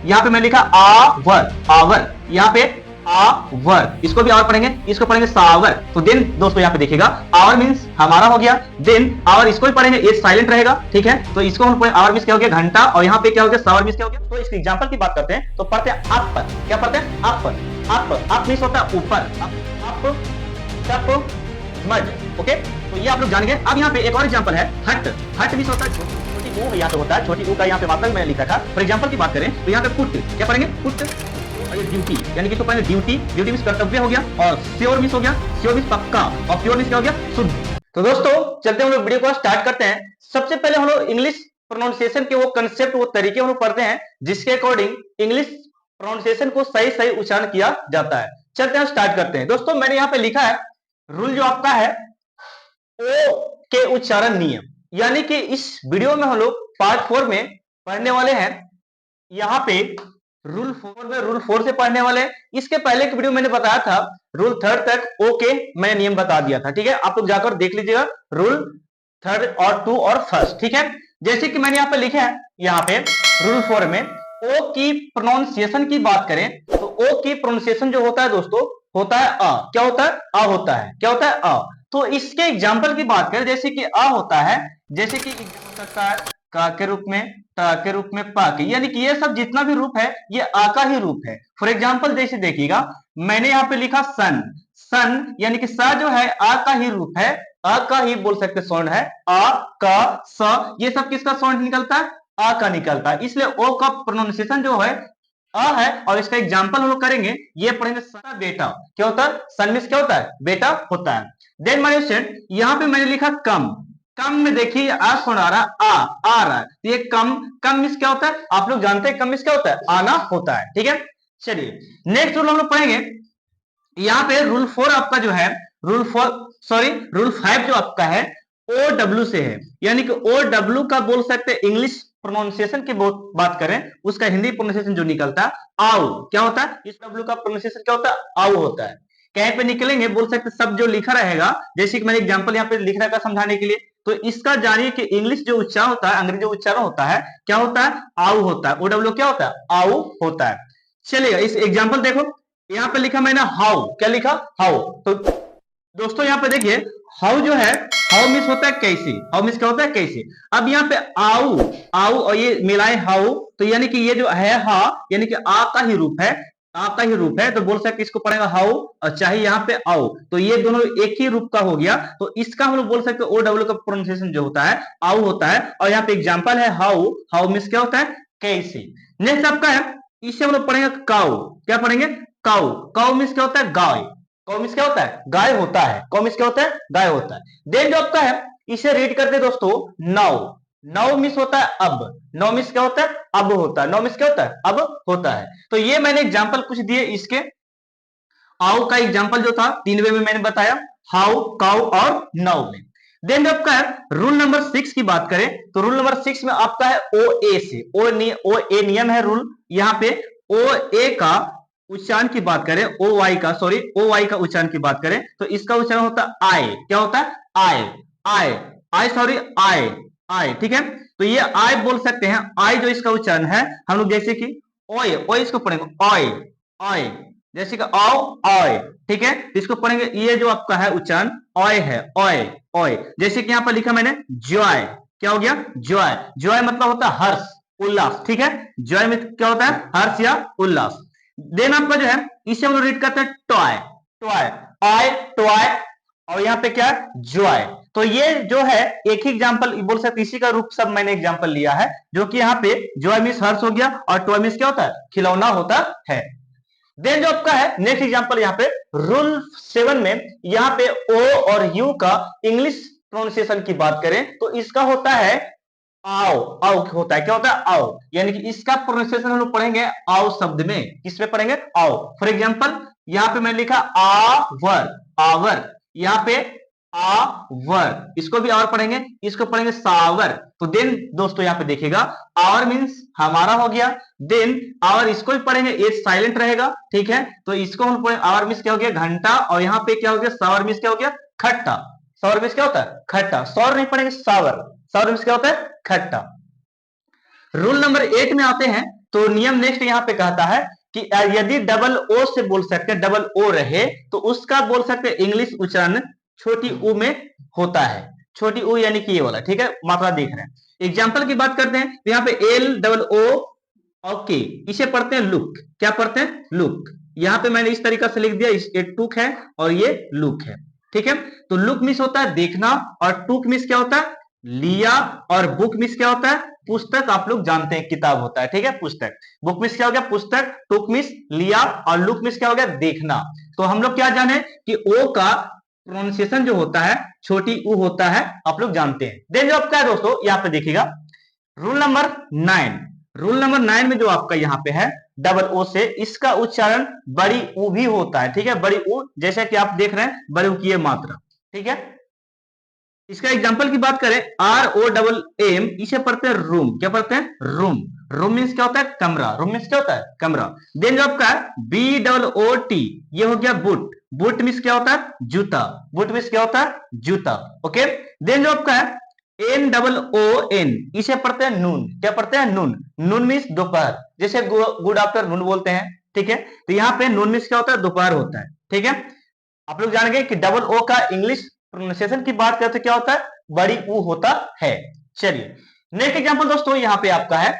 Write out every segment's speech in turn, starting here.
यहाँ पे मैंने लिखा आवर, आवर, यहाँ पे आवर, इसको भी आवर पढ़ेंगे, इसको पढ़ेंगे सावर। तो देन दोस्तों यहाँ पे देखिएगा आवर मींस हमारा हो गया, देन आवर इसको भी पढ़ेंगे, ये साइलेंट रहेगा, ठीक है। तो इसको हम आवर मींस क्या हो गया घंटा, और यहाँ पे क्या हो गया सावर मींस क्या हो गया। तो इसके एग्जांपल की बात करते हैं, तो पढ़ते हैं अप पर, क्या पढ़ते हैं अप, अप मींस होता है ऊपर, अप टप मड, ओके। तो ये आप लोग जान गए। अब यहाँ पे एक और एग्जांपल है हट, हट मींस होता है छोटी ऊ, यहाँ पे होता है छोटी ऊ का यहाँ पे मात्रा मैंने लिखा था। फॉर एग्जांपल की बात करें तो यहाँ पे पुट, क्या पढ़ेंगे पुट, और ये ड्यूटी यानी कि इसको पढ़ेंगे ड्यूटी, ड्यूटी मींस कर्तव्य हो गया, और श्योर मींस हो गया, श्योर मींस पक्का, और प्योर मींस क्या हो गया शुद्ध। तो दोस्तों चलते हम लोग वीडियो को स्टार्ट करते हैं। सबसे पहले हम लोग इंग्लिश प्रोनाउंसिएशन के वो कंसेप्ट, वो तरीके हम लोग पढ़ते हैं जिसके अकॉर्डिंग इंग्लिश प्रोनाउंसिएशन को सही सही उच्चारण किया जाता है। चलते हैं स्टार्ट करते हैं। दोस्तों मैंने यहाँ पे लिखा है रूल जो आपका है ओ के उच्चारण नियम, यानी कि इस वीडियो में हम लोग पार्ट 4 में पढ़ने वाले हैं। यहाँ पे रूल 4 में रूल 4 से पढ़ने वाले हैं। इसके पहले की वीडियो मैंने बताया था रूल 3 तक ओ के मैंने नियम बता दिया था, ठीक है। आप लोग जाकर देख लीजिएगा रूल 3 और 2 और 1, ठीक है। जैसे कि मैंने यहाँ पे लिखा है, यहाँ पे रूल 4 में ओ की प्रोनाउंसिएशन की बात करें तो ओ की प्रोनाउंसिएशन जो होता है दोस्तों होता है अ, क्या होता है अ होता है, क्या होता है अ। तो इसके एग्जाम्पल की बात करें, जैसे कि अ होता है, जैसे कि हो सकता है का के रूप में, ता के रूप में, पा के, यानी कि ये सब जितना भी रूप है ये आ का ही रूप है। फॉर एग्जाम्पल जैसे देखिएगा मैंने यहाँ पे लिखा सन, सन यानी कि सा जो है आ का ही रूप है, आ का ही बोल सकते साउंड है, आ का स, ये सब किसका साउंड निकलता है आ का निकलता है, इसलिए ओ का प्रोनाउंसिएशन जो है अ है। और इसका एग्जांपल हम लोग करेंगे, ये पढ़ेंगे सन बेटा, क्या होता है सन मींस क्या होता है बेटा होता है। देन माय स्टूडेंट यहाँ पे मैंने लिखा कम, कम में देखिए आ सुन आ रहा आ रहा है, तो ये कम, कम मींस क्या होता है आप लोग जानते हैं कम मींस क्या होता है आना होता है, ठीक है। चलिए नेक्स्ट रूल हम लोग पढ़ेंगे। यहाँ पे रूल 4 आपका जो है रूल 4 सॉरी रूल 5 जो आपका है ओ डब्ल्यू से है, यानी कि ओ डब्ल्यू का बोल सकते हैं इंग्लिश प्रोनाउंसिएशन की बात करें उसका हिंदी प्रोनाउंसिएशन जो निकलता है आउ, क्या होता है इस डब्ल्यू का प्रोनाउंसिएशन क्या होता है आउ होता है। कहीं पे निकलेंगे बोल सकते सब जो लिखा रहेगा, जैसे कि मैंने एग्जांपल यहाँ पे लिख रखा समझाने के लिए, तो इसका जानिए कि इंग्लिश जो उच्चारण होता है, अंग्रेजी जो उच्चारण होता है क्या होता है आउ होता है, ओ डब्ल्यू क्या होता है आउ होता है। चलिएगा इस एग्जाम्पल देखो, यहाँ पे लिखा मैंने हाउ, क्या लिखा हाउ। तो दोस्तों यहाँ पे देखिए हाउ जो है हाउ मीन्स होता है कैसे, हाउ मीन्स क्या होता है कैसे। अब यहाँ पे आउ, आउ और ये मिलाए हाउ, तो यानी कि ये जो है हा यानी कि आ का ही रूप है, आ का ही रूप है, तो बोल सकते इसको पढ़ेगा हाउ और चाहे यहाँ पे आओ, तो ये दोनों एक ही रूप का हो गया। तो इसका हम लोग बोल सकते हैं ओ डब्ल्यू का प्रोनाउंसिएशन जो होता है आउ होता है। और यहाँ पे एग्जाम्पल है हाउ, हाउ मीन्स क्या होता है कैसे। नेक्स्ट आपका है इसे हम लोग पढ़ेंगे काउ, क्या पढ़ेंगे काउ, काउ मीन्स क्या होता है गाय, काउ मीन्स क्या होता है गाय होता है, काउ मीन्स क्या होता है गाय होता है। देन जो आपका है इसे रीड करते दोस्तों नाउ, नाउ मीन्स होता है अब, नाउ मीन्स क्या होता है अब होता है, नाउ मीन्स क्या होता है अब होता है। तो ये मैंने एग्जांपल कुछ दिए इसके, आउ का एग्जांपल जो था 3 वे में मैंने बताया हाउ काउ और नाउ में। देन जो आपका है रूल नंबर 6 की बात करें तो रूल नंबर 6 में आपका है ओ ए से, ओ ए नियम है रूल। यहाँ पे ओ ए का उच्चारण की बात करें, ओ वाई का सॉरी ओ वाई का उच्चारण की बात करें तो इसका उच्चारण होता है आय, क्या होता है आय, आय, आय सॉरी आय, आय, ठीक है। तो ये आय बोल सकते हैं, आय जो इसका उच्चारण है हम लोग जैसे कि ओय, ओय इसको पढ़ेंगे ऑय, ऑय, जैसे कि आओ ऑय, ठीक है। तो इसको पढ़ेंगे ये जो आपका है उच्चारण ऑय है, ऑय, ऑय। जैसे कि यहाँ पर लिखा मैंने जॉय, क्या हो गया जॉय, जॉय मतलब होता है हर्ष उल्लास, ठीक है। जॉय में क्या होता है हर्ष या उल्लास। देन आपका जो है इसे हम लोग रीड करते हैं टॉय, टॉय, ऑय टॉय, और यहाँ पे क्या है जॉय। तो ये जो है एक ही एग्जांपल बोल सकते इसी का रूप सब मैंने एग्जांपल लिया है, जो कि यहाँ पे जॉय मीन्स हर्ष हो गया और टॉय मीन्स क्या होता है खिलौना होता है। देन जो आपका है नेक्स्ट एग्जांपल यहाँ पे रूल 7 में यहाँ पे ओ और यू का इंग्लिश प्रोनाउंसिएशन की बात करें तो इसका होता है आओ, आओ होता है क्या होता है आओ, यानी कि इसका प्रोनाउंसिएशन हम लोग पढ़ेंगे आओ शब्द में, किसमें पढ़ेंगे आओ। फॉर एग्जांपल यहाँ पे मैंने लिखा आवर, आवर, यहाँ पे आवर, इसको भी आवर पढ़ेंगे, इसको पढ़ेंगे सावर। तो देन दोस्तों यहाँ पे देखिएगा आवर मीन्स हमारा हो गया, देन आवर इसको भी पढ़ेंगे ये साइलेंट रहेगा, ठीक है। तो इसको हम पढ़ेंगे आवर मीन्स क्या हो गया घंटा, और यहाँ पे क्या हो गया सावर मीन्स क्या हो गया खट्टा, सावर मीन्स क्या होता है खट्टा, सौर नहीं पढ़ेंगे सावर, सावर मीन्स क्या होता है खट्टा। रूल नंबर 8 में आते हैं तो नियम नेक्स्ट यहाँ पे कहता है कि यदि डबल ओ से बोल सकते हैं, डबल ओ रहे तो उसका बोल सकते हैं इंग्लिश उच्चारण छोटी ऊ में होता है। छोटी ऊ यानी कि ये वाला, ठीक है, मात्रा देख रहे हैं। एग्जाम्पल की बात करते हैं तो यहाँ पे एल डबल ओ और के, इसे पढ़ते हैं लुक। क्या पढ़ते हैं? लुक। यहाँ पे मैंने इस तरीका से लिख दिया, ये टुक है और ये लुक है, ठीक है। तो लुक मिस होता है देखना, और टुक मिस क्या होता है? लिया। और बुक मिस क्या होता है? पुस्तक। आप लोग जानते हैं किताब होता है, ठीक है, पुस्तक। बुक मिस क्या हो गया? पुस्तक। टुक मिस लिया, और लुक मिस क्या हो गया? देखना। तो हम लोग क्या जाने कि ओ का प्रोनाउंसिएशन जो होता है छोटी ऊ होता है, आप लोग जानते हैं। देन जो आपका है दोस्तों, यहाँ पे देखिएगा रूल नंबर 9। रूल नंबर 9 में जो आपका यहाँ पे है डबल ओ से, इसका उच्चारण बड़ी ऊ भी होता है, ठीक है, बड़ी ऊ, जैसे कि आप देख रहे हैं बड़ी ऊ की ये मात्रा, ठीक है। इसका एग्जांपल की बात करें, आर ओ डबल एम, इसे पढ़ते हैं रूम। क्या पढ़ते हैं? रूम। रूम मीन्स क्या होता है? कमरा। रूम मीन्स क्या होता है? कमरा। देन जो आपका बी डबल ओ टी, ये हो गया बुट। बुट मीन्स क्या होता है? जूता। बुट मीन्स क्या होता है? जूता। ओके। देन जो आपका है एन डबल ओ एन, इसे पढ़ते हैं नून। क्या पढ़ते हैं? नून। नून मीन्स दोपहर, जैसे गुड आफ्टरनून बोलते हैं, ठीक है। तो यहाँ पे नून मीन्स क्या होता है? दोपहर होता है, ठीक है। आप लोग जान गए कि डबल ओ का इंग्लिश प्रोनाउंसिएशन की बात करते क्या होता है? बड़ी ऊ होता है। चलिए नेक्स्ट एग्जांपल दोस्तों, यहाँ पे आपका है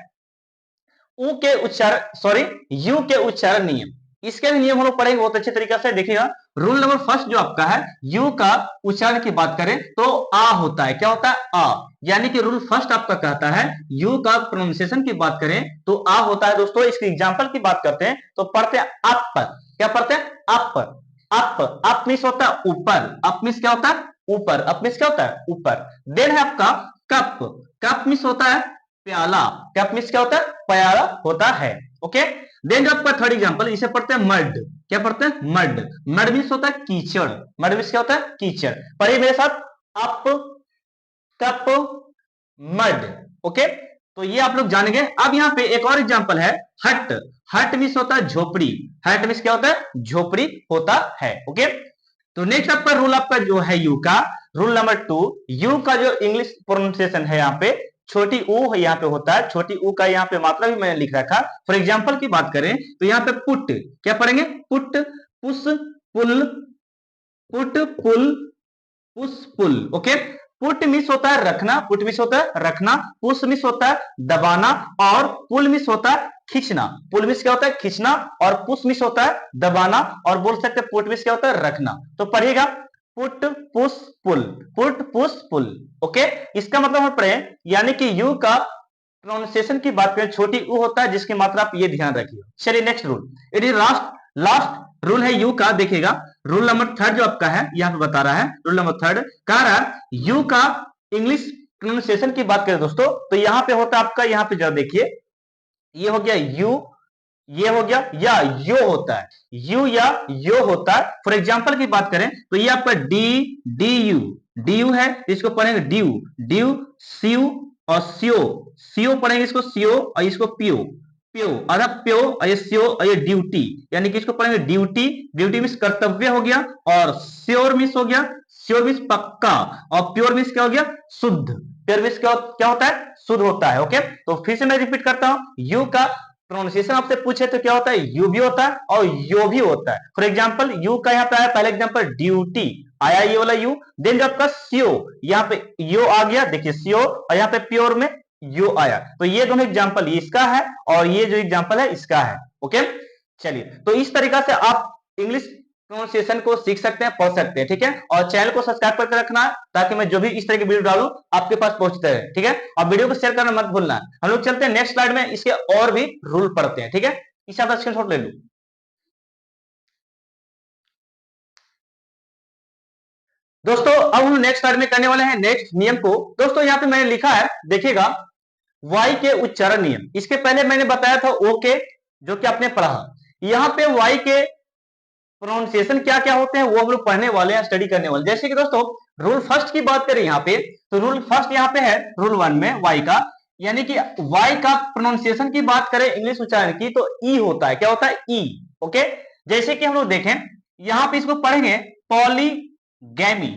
ऊ के उच्चारण, सॉरी यू के उच्चारण नियम। इसके भी नियम हम लोग पढ़ेंगे बहुत अच्छे तरीके से। देखिएगा रूल नंबर फर्स्ट जो आपका है, यू का उच्चारण की बात करें तो आ होता है। क्या होता है? आ। यानी कि रूल फर्स्ट आपका कहता है यू का प्रोनाउंसिएशन की बात करें तो आ होता है दोस्तों। इसके एग्जांपल की बात करते हैं तो पढ़ते हैं अप। क्या पढ़ते हैं? अप। अप। अप मीन्स होता है ऊपर। अप मीन्स क्या होता है? ऊपर। अप मीन्स क्या होता है? ऊपर। देन है आपका कप। कप मीन्स होता है प्याला। कप मीन्स क्या होता है? प्याला होता है। ओके। देन जो आपका थर्ड एग्जांपल, इसे पढ़ते हैं मड। क्या पढ़ते हैं? मड। मड मीन्स होता है कीचड़। मड मीन्स क्या होता है? कीचड़। पढ़िए मेरे साथ, अप, कप, मड। ओके। तो ये आप लोग जान गए। अब यहाँ पे एक और एग्जांपल है हट। हट मीन्स होता है झोपड़ी। हट मीन्स क्या होता है? झोपड़ी होता है। ओके। तो नेक्स्ट आपका रूल आपका जो है यू का, रूल नंबर 2, यू का जो इंग्लिश प्रोनाउंसिएशन है यहाँ पे छोटी ऊ यहाँ पे होता है। छोटी ऊ का यहाँ पे मात्रा भी मैंने लिख रखा। फॉर एग्जांपल की बात करें तो यहाँ पे पुट। क्या पढ़ेंगे? पुट, पुश, पुल, पुट, पुल, पुश, पुल। ओके। पुट मिस होता है रखना। पुट मिस होता है रखना। पुश मिस होता है दबाना। और पुल मिस होता है खींचना। पुल मिस क्या होता है? खींचना। और पुश मिस होता है दबाना। और बोल सकते हैं पुट मिस क्या होता है? रखना। तो पढ़िएगा पुट, पुश, पुल। पुट, पुश, पुल। ओके। इसका मतलब हम पढ़े यानी कि यू का प्रोनाउंसिएशन की बात करें छोटी ऊ होता है, जिसकी मात्रा आप ये ध्यान रखिए। चलिए next rule, it is last last rule है यू का। देखिएगा रूल नंबर 3 जो आपका है यहाँ पे बता रहा है। रूल नंबर 3 कह रहा है यू का इंग्लिश प्रोनाउंसिएशन की बात करें दोस्तों तो यहाँ पे होता है आपका, यहाँ पे जरा देखिए, ये हो गया यू, ये हो गया या यो होता है। यू या यो होता है। फॉर एग्जांपल की बात करें तो ये आपका D D you, D you है, इसको पढ़ेंगे ड्यू, ड्यू, सीयू और सीओ, सीओ पढ़ेंगे इसको सीओ, और इसको पियो, प्यो, अरे प्यो, और ये सीओ, और ये ड्यूटी, यानी कि इसको पढ़ेंगे ड्यूटी। ड्यूटी मीन्स कर्तव्य हो गया। और श्योर मीन्स हो गया, श्योर मीन्स पक्का। और प्योर मीन्स क्या हो गया? शुद्ध। प्योर मीन्स क्या होता है? शुद्ध होता है। ओके। तो फिर से मैं रिपीट करता हूं, यू का प्रोनाउंसिएशन आपसे पूछे तो क्या होता है? यू भी होता है और यो भी होता है। फॉर एग्जांपल यू का यहाँ पे आया पहला एग्जांपल ड्यूटी आया, ये वाला यू। देन जो आपका सीओ, यहाँ पे यो आ गया, देखिए सीओ, और यहाँ पे प्योर में यू आया। तो ये दोनों एग्जांपल इसका है और ये जो एग्जांपल है इसका है। ओके। चलिए तो इस तरीका से आप इंग्लिश प्रोनाउंसिएशन को सीख सकते हैं, पढ़ सकते हैं, ठीक है। और चैनल को सब्सक्राइब करके रखना है ताकि मैं जो भी इस तरह की वीडियो डालूं आपके पास पहुंचते रहे, ठीक है। और वीडियो को शेयर करना मत भूलना। हम लोग चलते हैं नेक्स्ट स्लाइड में, इसके और भी रूल पढ़ते हैं, ठीक है। इस आप स्क्रीनशॉट ले लो दोस्तों। अब हम नेक्स्ट स्लाइड में करने वाले हैं नेक्स्ट नियम को। दोस्तों यहाँ पे मैंने लिखा है, देखिएगा वाई के उच्चारण नियम। इसके पहले मैंने बताया था ओ के, जो कि आपने पढ़ा। यहाँ पे वाई के प्रोनाउंसिएशन क्या क्या होते हैं वो हम लोग पढ़ने वाले हैं, स्टडी करने वाले। जैसे कि दोस्तों रूल फर्स्ट की बात करें यहाँ पे, तो रूल फर्स्ट यहाँ पे है रूल 1 में वाई का, यानी कि वाई का प्रोनाउंसिएशन की बात करें इंग्लिश उच्चारण की तो ई होता है। क्या होता है? ई। ओके। जैसे कि हम लोग देखें यहाँ पे इसको पढ़ेंगे पॉलीगैमी।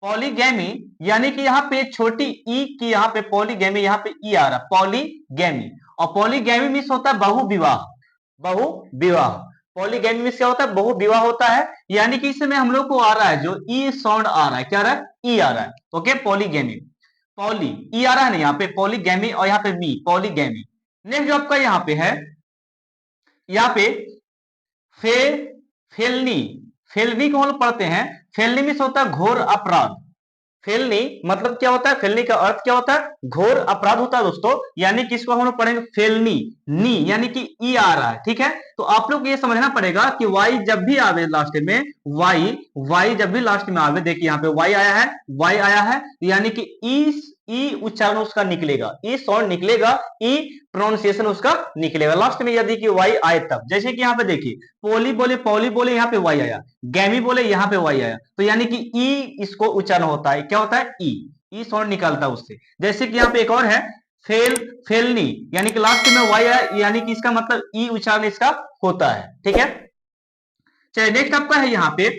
पॉलीगैमी यानी कि यहाँ पे छोटी ई की यहाँ पे पॉलीगैमी, यहाँ पे ई आ रहा, पॉलीगैमी। और पॉलीगैमी मीन्स होता है बहुविवाह। बहुविवाह पॉलीगैमी मीन्स क्या होता है? बहुविवाह होता है। यानी कि इसमें हम लोग को आ रहा है जो ई साउंड आ रहा है, क्या आ रहा है? ई आ रहा है। ओके, पॉलीगैमी, पॉली ई आ रहा है ना यहाँ पे, पॉलीगैमी, और यहाँ पे मी, पॉलीगैमी। नेक्स्ट जो आपका यहाँ पे है, यहाँ पे फे फेलनी, फेलनी को हम लोग पढ़ते हैं। फेलनी मीन्स होता है घोर अपराध। फेलनी मतलब क्या होता है? फेलनी का अर्थ क्या होता है? घोर अपराध होता है दोस्तों। यानी कि इसको हम लोग पढ़ेंगे फेलनी, नी यानी कि ई आ रहा है, ठीक है। तो आप लोग को ये समझना पड़ेगा कि वाई जब भी आवे लास्ट में, वाई वाई जब भी लास्ट में आवे, देखिए यहाँ पे वाई आया है, वाई आया है, यानी कि ई उच्चारण उसका निकलेगा, ई साउंड निकलेगा, ई प्रोनाउंसिएशन उसका निकलेगा लास्ट में, यदि कि वाई आए तब। जैसे कि यहाँ पे देखिए, पोली बोले, पॉली बोले, यहाँ पे वाई आया, गैमी बोले, यहाँ पे वाई आया, तो यानी कि ई इसको उच्चारण होता है, क्या होता है? ई साउंड निकलता है उससे। जैसे कि यहाँ पे एक और है फेलनी, यानी कि लास्ट में वाई आया, यानी कि इसका मतलब ई उच्चारण इसका होता है, ठीक है। चलिए नेक्स्ट आपका है यहाँ पे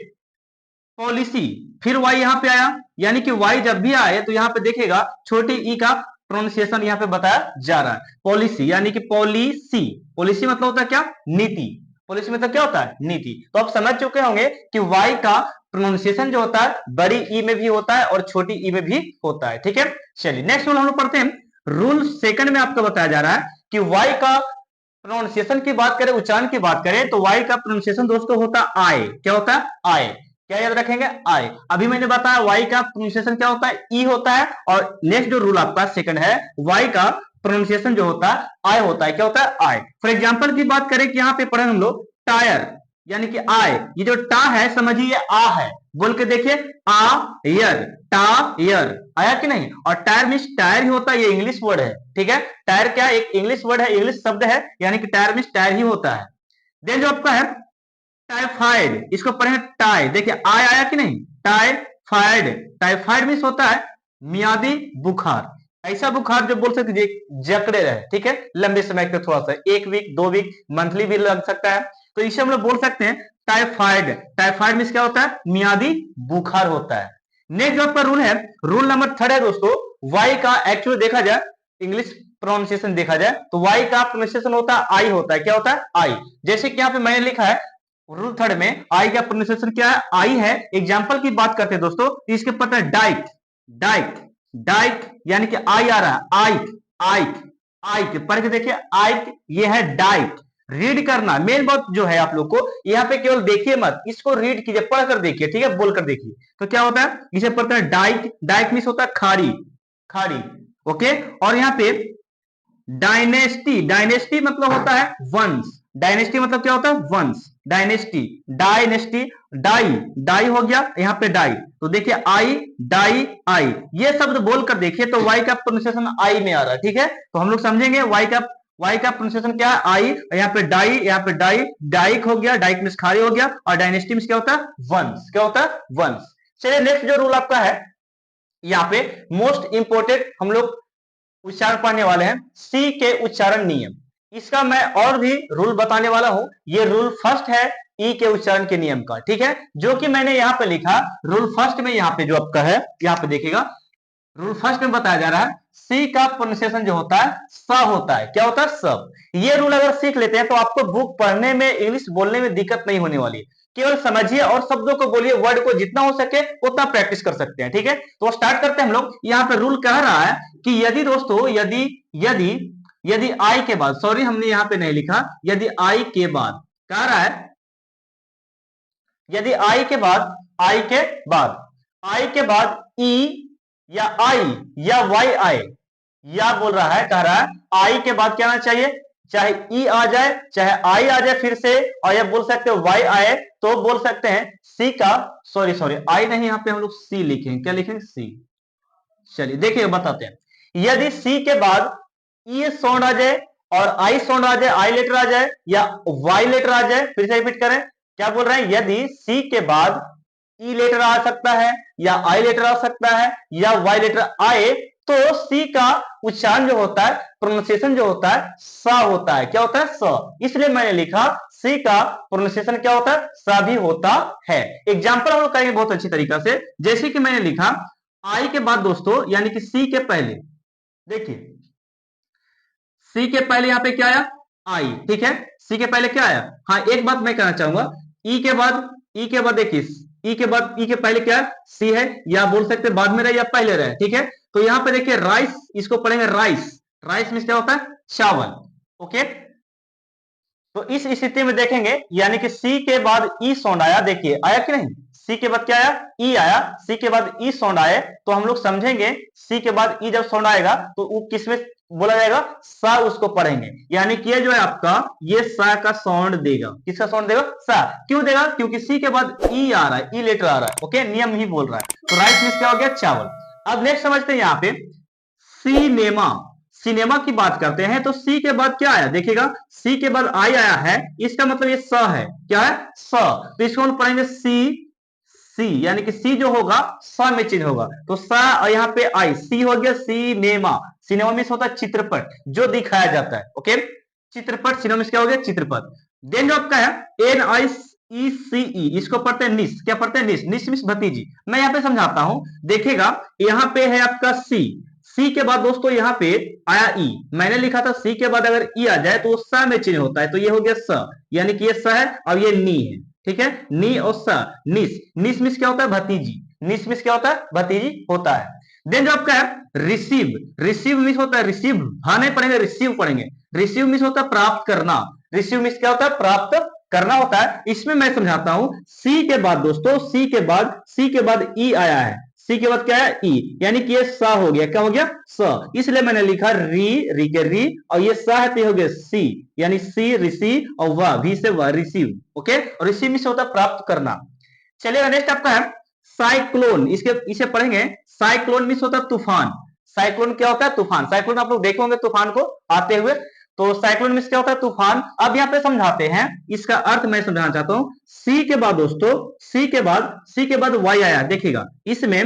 पॉलिसी, फिर वाई यहाँ पे आया, यानी कि वाई जब भी आए तो यहाँ पे देखेगा छोटी ई का प्रोनाउंसिएशन यहाँ पे बताया जा रहा है। पॉलिसी यानी कि पॉलिसी, पॉलिसी मतलब होता है क्या? नीति। पॉलिसी मतलब क्या होता है? नीति। तो आप समझ चुके होंगे कि वाई का प्रोनाउंसिएशन जो होता है बड़ी ई में भी होता है और छोटी ई में भी होता है, ठीक है। चलिए नेक्स्ट रूल हम लोग पढ़ते हैं। रूल सेकंड में आपको बताया जा रहा है कि वाई का प्रोनाउंसिएशन की बात करें, उच्चारण की बात करें, तो वाई का प्रोनाउंसिएशन दोस्तों होता है आय। क्या होता है? आय। क्या याद रखेंगे? आय। अभी मैंने बताया वाई का प्रोनाउंसिएशन क्या होता है? ई होता है। और नेक्स्ट जो रूल आपका सेकंड है, वाई का प्रोनाउंसिएशन जो होता है आय होता है। क्या होता है? आय। फॉर एग्जांपल की बात करें कि यहाँ पे पढ़े हम लोग टायर, यानी कि आय, ये जो टा है समझिए ये आ है, बोल के देखिए आ यर, टायर आया कि नहीं। और टायर मीन्स टायर ही होता है, ये इंग्लिश वर्ड है, ठीक है। टायर क्या? एक इंग्लिश वर्ड है, इंग्लिश शब्द है, यानी कि टायर मीन्स टायर ही होता है। देन जो आपका है टाइफाइड, इसको पढ़े टाई, देखिए आय आया कि नहीं? टाइफाइड, टाइफाइड मीन्स होता है मियादी बुखार, ऐसा बुखार जो बोल सकते जकड़े रहे, ठीक है, लंबे समय तक, थोड़ा सा 1 वीक 2 वीक, मंथली भी लग सकता है, तो इसे हम लोग बोल सकते हैं टाइफाइड। टाइफाइड मीन्स क्या होता है? मियादी बुखार होता है। नेक्स्ट जो आपका रूल है, रूल नंबर 3 है दोस्तों, वाई का एक्चुअली देखा जाए, इंग्लिश प्रोनाउंसिएशन देखा जाए तो वाई का प्रोनाउंसिएशन होता है आई होता है। क्या होता है? आई। जैसे कि यहाँ पे मैंने लिखा है रूल 3 में आई का प्रोनाउंसिएशन क्या है? आई है। एग्जांपल की बात करते हैं दोस्तों, इसके पता है डाइट, डाइट, डाइट यानी कि आई आ रहा है, आइट, आइट, आइट, पढ़ के देखिए आइट, ये है डाइट। रीड करना मेन बात जो है आप लोग को, यहाँ पे केवल देखिए मत, इसको रीड कीजिए, पढ़कर देखिए, ठीक है, बोलकर देखिए। तो क्या होता है? इसे पढ़ते हैं डाइट, डाइट मीन्स होता है खाड़ी, खाड़ी, ओके। और यहाँ पे डायनेस्टी, डायनेस्टी मतलब होता है वंश, डायनेस्टी मतलब क्या होता है? वंश, डायनेस्टी, डायनेस्टी, डाई, डाई हो गया यहाँ पे डाई, तो देखिए आई, डाई, आई, ये शब्द बोलकर देखिए तो वाई का प्रोनाउंसिएशन आई में आ रहा है, ठीक है। तो हम लोग समझेंगे वाई का प्रोनाउंसिएशन क्या है? आई, यहाँ पे डाई, यहाँ पे डाई, डाइक हो गया, डाइक मीन्स खारी हो गया, और डायनेस्टी मीन्स क्या होता है? वंश। क्या होता है? वंश। चलिए नेक्स्ट जो रूल आपका है, यहाँ पे मोस्ट इंपोर्टेंट हम लोग उच्चारण पढ़ने वाले हैं, सी के उच्चारण नियम। इसका मैं और भी रूल बताने वाला हूं। ये रूल फर्स्ट है ई के उच्चारण के नियम का, ठीक है, जो कि मैंने यहां पे लिखा रूल फर्स्ट में, यहां पे जो आपका है, यहां पे देखिएगा रूल फर्स्ट में बताया जा रहा है सी का प्रोनाउंसिएशन जो होता है स होता है। क्या होता है? सब। ये रूल अगर सीख लेते हैं तो आपको बुक पढ़ने में, इंग्लिश बोलने में दिक्कत नहीं होने वाली, केवल समझिए और शब्दों को बोलिए, वर्ड को जितना हो सके उतना प्रैक्टिस कर सकते हैं, ठीक है। तो स्टार्ट करते हैं हम लोग। यहाँ पे रूल कह रहा है कि यदि दोस्तों, यदि यदि यदि आई के बाद, सॉरी हमने यहाँ पे नहीं लिखा, यदि आई के बाद कह रहा है, यदि आई के बाद, आई के बाद, आई के बाद ई या आई या वाई आए, या बोल रहा है, कह रहा है आई के बाद क्या आना चाहिए? चाहे ई आ जाए, चाहे आई आ जाए फिर से, और या बोल सकते हो वाई आए, तो बोल सकते हैं सी का, सॉरी सॉरी आई नहीं, यहां पे हम लोग सी लिखेंगे। क्या लिखेंगे? सी। चलिए देखिए बताते हैं। यदि सी के बाद ई साउंड आ जाए और आई साउंड आ जाए, आई लेटर आ जाए या वाई लेटर आ जाए, फिर से रिपीट करें, क्या बोल रहे हैं? यदि सी के बाद ई लेटर आ सकता है या आई लेटर आ सकता है या वाई लेटर आए, तो सी का उच्चारण जो होता है, प्रोनाउंसिएशन जो होता है सा होता है। क्या होता है? स। इसलिए मैंने लिखा सी का प्रोनाउंसिएशन क्या होता है? सा भी होता है। एग्जांपल हम लोग करेंगे बहुत अच्छी तरीका से। जैसे कि मैंने लिखा आई के बाद दोस्तों, यानी कि सी के पहले, देखिए सी के पहले यहाँ पे क्या आया, आई, ठीक है, सी के पहले क्या आया। हाँ एक बात मैं कहना चाहूंगा, ई के बाद देखिए, ई के पहले क्या है, सी है, या बोल सकते बाद में रहे या पहले रहे, ठीक है। तो यहाँ पे देखिए राइस, इसको पढ़ेंगे राइस, राइस मीन्स क्या होता है, चावल, ओके। तो इस स्थिति में देखेंगे, यानी कि सी के बाद ई साउंड आया, देखिए आया कि नहीं, सी के बाद क्या आया, ई आया, सी के बाद ई साउंड आए, तो हम लोग समझेंगे सी के बाद ई जब साउंड आएगा तो वो किसमें बोला जाएगा, सा, उसको पढ़ेंगे। यानी कि ये जो है आपका, ये सा का साउंड देगा, किसका साउंड देगा, सा। क्यों देगा, क्योंकि सी के बाद ई आ रहा है, ई लेटर आ रहा है, ओके, नियम ही बोल रहा है। तो राइस मीन्स क्या हो गया, चावल। अब नेक्स्ट समझते हैं यहाँ पे सिनेमा, सिनेमा की बात करते हैं, तो सी के बाद क्या आया, देखिएगा सी के बाद आई आया है, इसका मतलब ये स है, क्या है, स। तो इसको हम पढ़ेंगे सी, सी यानी कि सी जो होगा स में चेंज होगा, तो स और यहाँ पे आई, सी हो गया सिनेमा। सिनेमा मीन्स होता है चित्रपट, जो दिखाया जाता है, ओके, चित्रपट, सिनेमा मीन्स क्या हो गया, चित्रपट। देन जो आपका है एन आई ई सी ई, इसको पढ़ते हैं निस, क्या पढ़ते हैं, निस, निस मीन्स भतीजी। मैं यहाँ पे समझाता हूं, देखिएगा यहाँ पे है आपका सी, सी के बाद दोस्तों यहाँ पे आया ई, मैंने लिखा था सी के बाद अगर ई आ जाए तो वो स में चेंज होता है, तो ये हो गया स, यानी कि ये स है और ये नी है, ठीक है, नी और स, निस, निस मिस क्या होता है, भतीजी, निस मिस क्या होता है, भतीजी होता है। देन जो आपका है रिसीव, रिसीव मिस होता है, रिसीव हाँ नहीं पढ़ेंगे, रिसीव पढ़ेंगे, रिसीव मिस होता है प्राप्त करना, रिसीव मिस क्या होता है, प्राप्त करना होता है। इसमें मैं समझाता हूं, सी के बाद दोस्तों, सी के बाद ई आया है, सी के बाद क्या है, ई, यानी कि ये सा हो गया, क्या हो गया, स, इसलिए मैंने लिखा री, री के री, और ये सा है तो ये हो गया सी, यानी सी रिसीव, और व भी से व रिसीव, ओके, और रिसीव में से होता है प्राप्त करना। चलिए नेक्स्ट आपका है साइक्लोन, इसके इसे पढ़ेंगे, साइक्लोन मीन्स होता है तूफान, साइक्लोन क्या होता है, तूफान, साइक्लोन आप लोग देखोगे तूफान को आते हुए, तो साइक्लोन मीन्स क्या होता है, तूफान। अब यहाँ पे समझाते हैं, इसका अर्थ मैं समझाना चाहता हूं। सी के बाद दोस्तों, सी के बाद वाई आया, देखिएगा इसमें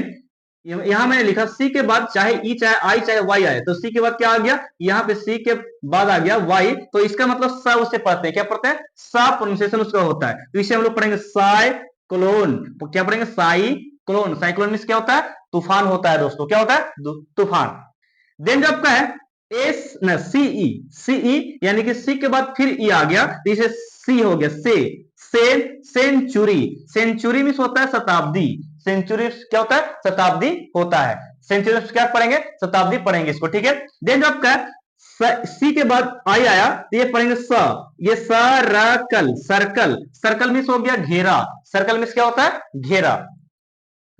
यहां मैंने लिखा सी के बाद चाहे ई चाहे आई चाहे वाई आए, तो सी के बाद क्या आ गया, यहाँ पे सी के बाद आ गया वाई, तो इसका मतलब सा उसे पढ़ते हैं, क्या पढ़ते हैं, सा प्रोनाउंसिएशन उसका होता है, तो इसे हम लोग पढ़ेंगे साइक्लोन, क्या पढ़ेंगे, साइक्लोन, साइक्लोन मीन्स क्या होता है, तूफान होता है दोस्तों, क्या होता है, तूफान। देन जो आपका है एस न सीई, सीई यानी कि सी के बाद फिर ई आ गया, तो इसे सी हो गया, सेंचुरी, सेंचुरी मीन्स होता है शताब्दी, सेंचुरी क्या होता है, शताब्दी होता है, सेंचुरी क्या पढ़ेंगे, शताब्दी पढ़ेंगे इसको, ठीक है। देन जो आपका सी के बाद आई आया, तो ये पढ़ेंगे स, ये सरकल, सर्कल, सर्कल मीन्स हो गया घेरा, सर्कल मीन्स क्या होता है, घेरा।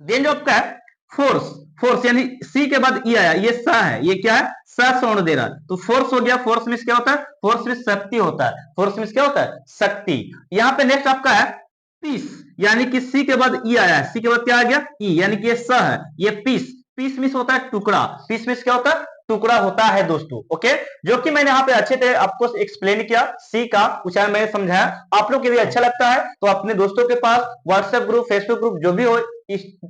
देन जो आपका है फोर्स, फोर्स यानी सी के बाद ई आया, ये सा है, ये क्या है, सा साउंड दे रहा है, तो फोर्स हो गया, फोर्स मीन्स क्या होता है, फोर्स मीन्स शक्ति होता है, फोर्स मीन्स क्या होता है, शक्ति। यहां पे नेक्स्ट आपका है पीस, यानी कि सी के बाद ई आया है, सी के बाद क्या आ गया, ई, यानी कि ये स है, ये पीस, पीस मीन्स होता है टुकड़ा, पीस मीन्स क्या होता है, टुकड़ा होता है दोस्तों, ओके, जो कि मैंने यहाँ पे अच्छे से आपको एक्सप्लेन किया, सी का उच्चारण मैंने समझाया। आप लोग के लिए अच्छा लगता है तो अपने दोस्तों के पास व्हाट्सएप ग्रुप, फेसबुक ग्रुप जो भी हो,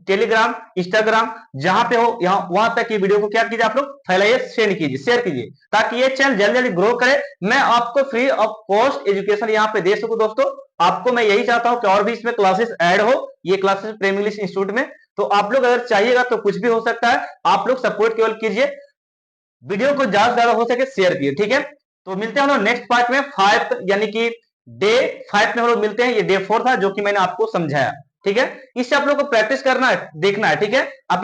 टेलीग्राम, इंस्टाग्राम, जहां पे हो यहाँ वहां तक ये वीडियो को क्या कीजिए, आप लोग फैलाइए, शेयर कीजिए, ताकि ये चैनल जल्दी जल्दी ग्रो करे, मैं आपको फ्री ऑफ कॉस्ट एजुकेशन यहाँ पे दे सकूं दोस्तों। आपको मैं यही चाहता हूं कि और भी इसमें क्लासेस ऐड हो, ये क्लासेस प्रेम इंग्लिश इंस्टीट्यूट में, तो आप लोग अगर चाहिएगा तो कुछ भी हो सकता है, आप लोग सपोर्ट केवल कीजिए, वीडियो को ज्यादा से ज्यादा हो सके शेयर कीजिए, ठीक है। तो मिलते हैं हम लोग नेक्स्ट पार्ट में, 5 यानी कि डे 5 में हम लोग मिलते हैं, ये डे 4 था जो कि मैंने आपको समझाया, ठीक है। इससे आप लोग को प्रैक्टिस करना है, देखना है, ठीक है। आप